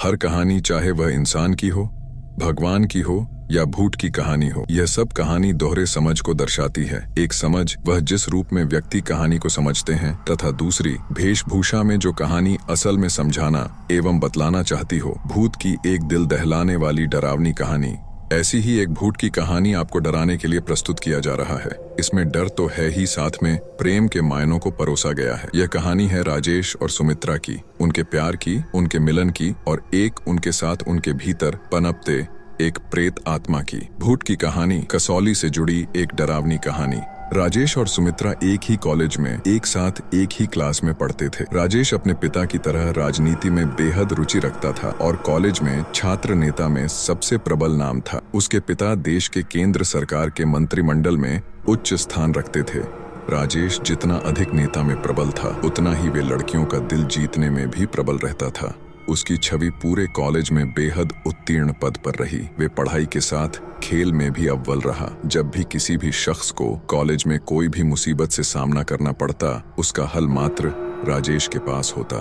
हर कहानी, चाहे वह इंसान की हो, भगवान की हो या भूत की कहानी हो, यह सब कहानी दोहरे समझ को दर्शाती है। एक समझ वह जिस रूप में व्यक्ति कहानी को समझते हैं, तथा दूसरी वेशभूषा में जो कहानी असल में समझाना एवं बतलाना चाहती हो। भूत की एक दिल दहलाने वाली डरावनी कहानी। ऐसी ही एक भूत की कहानी आपको डराने के लिए प्रस्तुत किया जा रहा है। इसमें डर तो है ही, साथ में प्रेम के मायनों को परोसा गया है। यह कहानी है राजेश और सुमित्रा की, उनके प्यार की, उनके मिलन की और एक उनके साथ उनके भीतर पनपते एक प्रेत आत्मा की। भूत की कहानी कसौली से जुड़ी एक डरावनी कहानी। राजेश और सुमित्रा एक ही कॉलेज में एक साथ एक ही क्लास में पढ़ते थे। राजेश अपने पिता की तरह राजनीति में बेहद रुचि रखता था और कॉलेज में छात्र नेता में सबसे प्रबल नाम था। उसके पिता देश के केंद्र सरकार के मंत्रिमंडल में उच्च स्थान रखते थे। राजेश जितना अधिक नेता में प्रबल था, उतना ही वे लड़कियों का दिल जीतने में भी प्रबल रहता था। उसकी छवि पूरे कॉलेज में बेहद उत्तीर्ण पद पर रही। वे पढ़ाई के साथ खेल में भी अव्वल रहा। जब भी किसी भी शख्स को कॉलेज में कोई भी मुसीबत से सामना करना पड़ता, उसका हल मात्र राजेश के पास होता।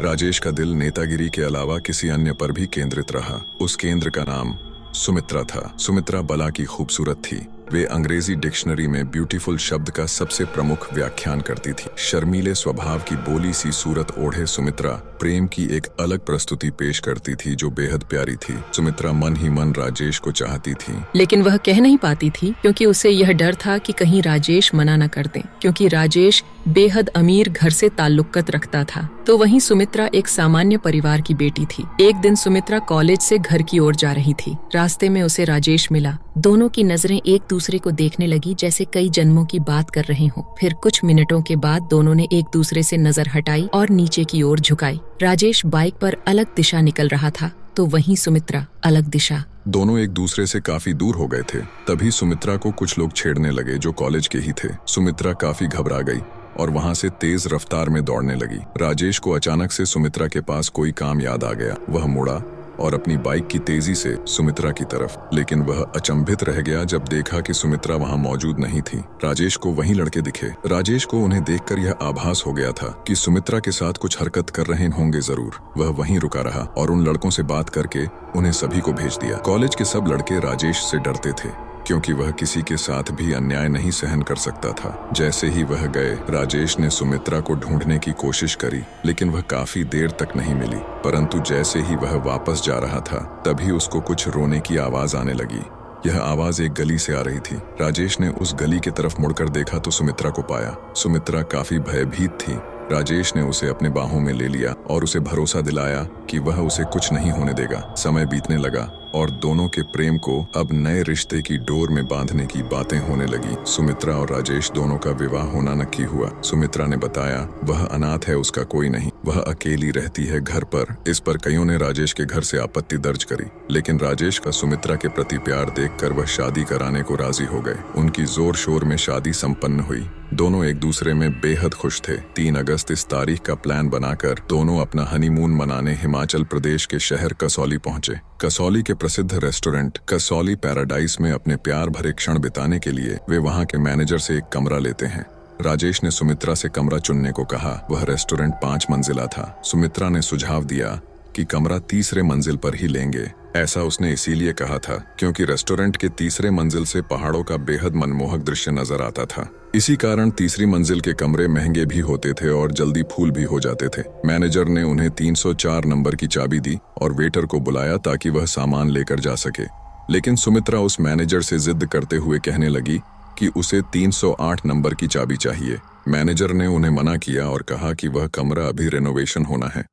राजेश का दिल नेतागिरी के अलावा किसी अन्य पर भी केंद्रित रहा। उस केंद्र का नाम सुमित्रा था। सुमित्रा बला की खूबसूरत थी। वे अंग्रेजी डिक्शनरी में ब्यूटीफुल शब्द का सबसे प्रमुख व्याख्यान करती थी। शर्मीले स्वभाव की बोली सी सूरत ओढ़े सुमित्रा प्रेम की एक अलग प्रस्तुति पेश करती थी जो बेहद प्यारी थी। सुमित्रा मन ही मन राजेश को चाहती थी, लेकिन वह कह नहीं पाती थी क्योंकि उसे यह डर था कि कहीं राजेश मना न कर दें, क्योंकि राजेश बेहद अमीर घर से ताल्लुकत रखता था, तो वहीं सुमित्रा एक सामान्य परिवार की बेटी थी। एक दिन सुमित्रा कॉलेज से घर की ओर जा रही थी। रास्ते में उसे राजेश मिला। दोनों की नजरें एक दूसरे को देखने लगी जैसे कई जन्मों की बात कर रहे हों। फिर कुछ मिनटों के बाद दोनों ने एक दूसरे से नजर हटाई और नीचे की ओर झुकाई। राजेश बाइक पर अलग दिशा निकल रहा था, तो वहीं सुमित्रा अलग दिशा। दोनों एक दूसरे से काफी दूर हो गए थे। तभी सुमित्रा को कुछ लोग छेड़ने लगे जो कॉलेज के ही थे। सुमित्रा काफी घबरा गई और वहां से तेज रफ्तार में दौड़ने लगी। राजेश को अचानक से सुमित्रा के पास कोई काम याद आ गया। वह मुड़ा और अपनी बाइक की तेजी से सुमित्रा की तरफ, लेकिन वह अचंभित रह गया जब देखा कि सुमित्रा वहां मौजूद नहीं थी। राजेश को वहीं लड़के दिखे। राजेश को उन्हें देखकर यह आभास हो गया था कि सुमित्रा के साथ कुछ हरकत कर रहे होंगे जरूर। वह वहीं रुका रहा और उन लड़कों से बात करके उन्हें सभी को भेज दिया। कॉलेज के सब लड़के राजेश से डरते थे क्योंकि वह किसी के साथ भी अन्याय नहीं सहन कर सकता था। जैसे ही वह गए, राजेश ने सुमित्रा को ढूंढने की कोशिश करी, लेकिन वह काफी देर तक नहीं मिली। परंतु जैसे ही वह वापस जा रहा था, तभी उसको कुछ रोने की आवाज आने लगी। यह आवाज एक गली से आ रही थी। राजेश ने उस गली की तरफ मुड़कर देखा तो सुमित्रा को पाया। सुमित्रा काफी भयभीत थी। राजेश ने उसे अपने बाहों में ले लिया और उसे भरोसा दिलाया कि वह उसे कुछ नहीं होने देगा। समय बीतने लगा और दोनों के प्रेम को अब नए रिश्ते की डोर में बांधने की बातें होने लगी। सुमित्रा और राजेश दोनों का विवाह होना नक्की हुआ। सुमित्रा ने बताया वह अनाथ है, उसका कोई नहीं, वह अकेली रहती है घर पर। इस पर कईयों ने राजेश के घर से आपत्ति दर्ज करी, लेकिन राजेश का सुमित्रा के प्रति प्यार देखकर वह शादी कराने को राजी हो गए। उनकी जोर शोर में शादी संपन्न हुई। दोनों एक दूसरे में बेहद खुश थे। 3 अगस्त इस तारीख का प्लान बनाकर दोनों अपना हनीमून मनाने हिमाचल प्रदेश के शहर कसौली पहुंचे। कसौली के प्रसिद्ध रेस्टोरेंट कसौली पैराडाइज में अपने प्यार भरे क्षण बिताने के लिए वे वहां के मैनेजर से एक कमरा लेते हैं। राजेश ने सुमित्रा से कमरा चुनने को कहा। वह रेस्टोरेंट 5 मंजिला था। सुमित्रा ने सुझाव दिया कि कमरा तीसरे मंजिल पर ही लेंगे। ऐसा उसने इसीलिए कहा था क्योंकि रेस्टोरेंट के तीसरे मंजिल से पहाड़ों का बेहद मनमोहक दृश्य नजर आता था। इसी कारण तीसरी मंजिल के कमरे महंगे भी होते थे और जल्दी फुल भी हो जाते थे। मैनेजर ने उन्हें 304 नंबर की चाबी दी और वेटर को बुलाया ताकि वह सामान लेकर जा सके। लेकिन सुमित्रा उस मैनेजर से जिद करते हुए कहने लगी कि उसे 308 नंबर की चाबी चाहिए। मैनेजर ने उन्हें मना किया और कहा कि वह कमरा अभी रेनोवेशन होना है,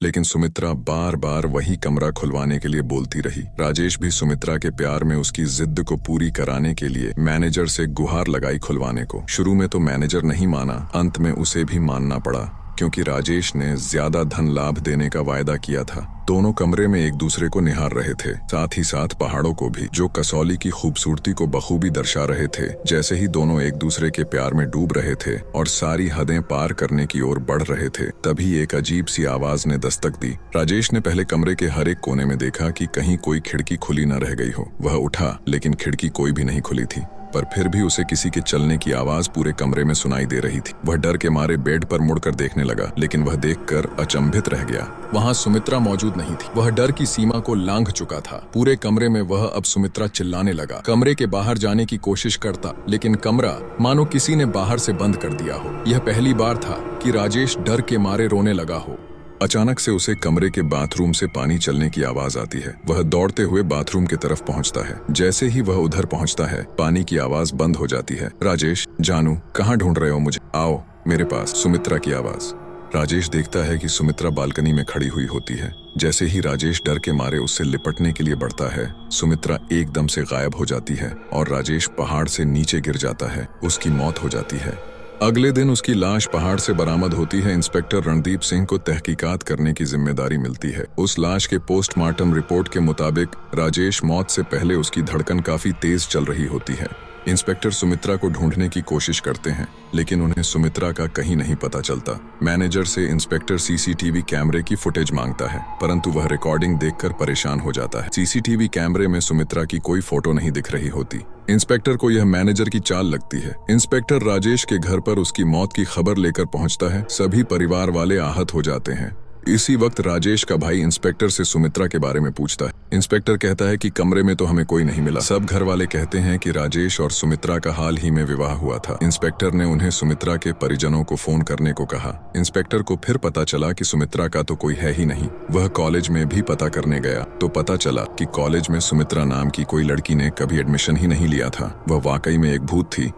लेकिन सुमित्रा बार बार वही कमरा खुलवाने के लिए बोलती रही। राजेश भी सुमित्रा के प्यार में उसकी जिद को पूरी कराने के लिए मैनेजर से गुहार लगाई खुलवाने को। शुरू में तो मैनेजर नहीं माना, अंत में उसे भी मानना पड़ा क्योंकि राजेश ने ज्यादा धन लाभ देने का वायदा किया था। दोनों कमरे में एक दूसरे को निहार रहे थे, साथ ही साथ पहाड़ों को भी, जो कसौली की खूबसूरती को बखूबी दर्शा रहे थे। जैसे ही दोनों एक दूसरे के प्यार में डूब रहे थे और सारी हदें पार करने की ओर बढ़ रहे थे, तभी एक अजीब सी आवाज ने दस्तक दी। राजेश ने पहले कमरे के हर एक कोने में देखा कि कहीं कोई खिड़की खुली न रह गई हो। वह उठा, लेकिन खिड़की कोई भी नहीं खुली थी। पर फिर भी उसे किसी के चलने की आवाज पूरे कमरे में सुनाई दे रही थी। वह डर के मारे बेड पर मुड़कर देखने लगा, लेकिन वह देखकर अचंभित रह गया। वहां सुमित्रा मौजूद नहीं थी। वह डर की सीमा को लांघ चुका था। पूरे कमरे में वह अब सुमित्रा चिल्लाने लगा। कमरे के बाहर जाने की कोशिश करता, लेकिन कमरा मानो किसी ने बाहर से बंद कर दिया हो। यह पहली बार था कि राजेश डर के मारे रोने लगा हो। अचानक से उसे कमरे के बाथरूम से पानी चलने की आवाज आती है। वह दौड़ते हुए बाथरूम की तरफ पहुंचता है। जैसे ही वह उधर पहुंचता है, पानी की आवाज बंद हो जाती है। राजेश, जानू, कहाँ ढूंढ रहे हो मुझे? आओ मेरे पास, सुमित्रा की आवाज। राजेश देखता है कि सुमित्रा बालकनी में खड़ी हुई होती है। जैसे ही राजेश डर के मारे उससे लिपटने के लिए बढ़ता है, सुमित्रा एकदम से गायब हो जाती है और राजेश पहाड़ से नीचे गिर जाता है। उसकी मौत हो जाती है। अगले दिन उसकी लाश पहाड़ से बरामद होती है। इंस्पेक्टर रणदीप सिंह को तहकीकात करने की जिम्मेदारी मिलती है। उस लाश के पोस्टमार्टम रिपोर्ट के मुताबिक राजेश मौत से पहले उसकी धड़कन काफी तेज चल रही होती है। इंस्पेक्टर सुमित्रा को ढूंढने की कोशिश करते हैं, लेकिन उन्हें सुमित्रा का कहीं नहीं पता चलता। मैनेजर से इंस्पेक्टर सीसीटीवी कैमरे की फुटेज मांगता है, परंतु वह रिकॉर्डिंग देखकर परेशान हो जाता है। सीसीटीवी कैमरे में सुमित्रा की कोई फोटो नहीं दिख रही होती। इंस्पेक्टर को यह मैनेजर की चाल लगती है। इंस्पेक्टर राजेश के घर पर उसकी मौत की खबर लेकर पहुंचता है। सभी परिवार वाले आहत हो जाते हैं। इसी वक्त राजेश का भाई इंस्पेक्टर से सुमित्रा के बारे में पूछता है। इंस्पेक्टर कहता है कि कमरे में तो हमें कोई नहीं मिला। सब घर वाले कहते हैं कि राजेश और सुमित्रा का हाल ही में विवाह हुआ था। इंस्पेक्टर ने उन्हें सुमित्रा के परिजनों को फोन करने को कहा। इंस्पेक्टर को फिर पता चला कि सुमित्रा का तो कोई है ही नहीं। वह कॉलेज में भी पता करने गया तो पता चला कि कॉलेज में सुमित्रा नाम की कोई लड़की ने कभी एडमिशन ही नहीं लिया था। वह वाकई में एक भूत थी।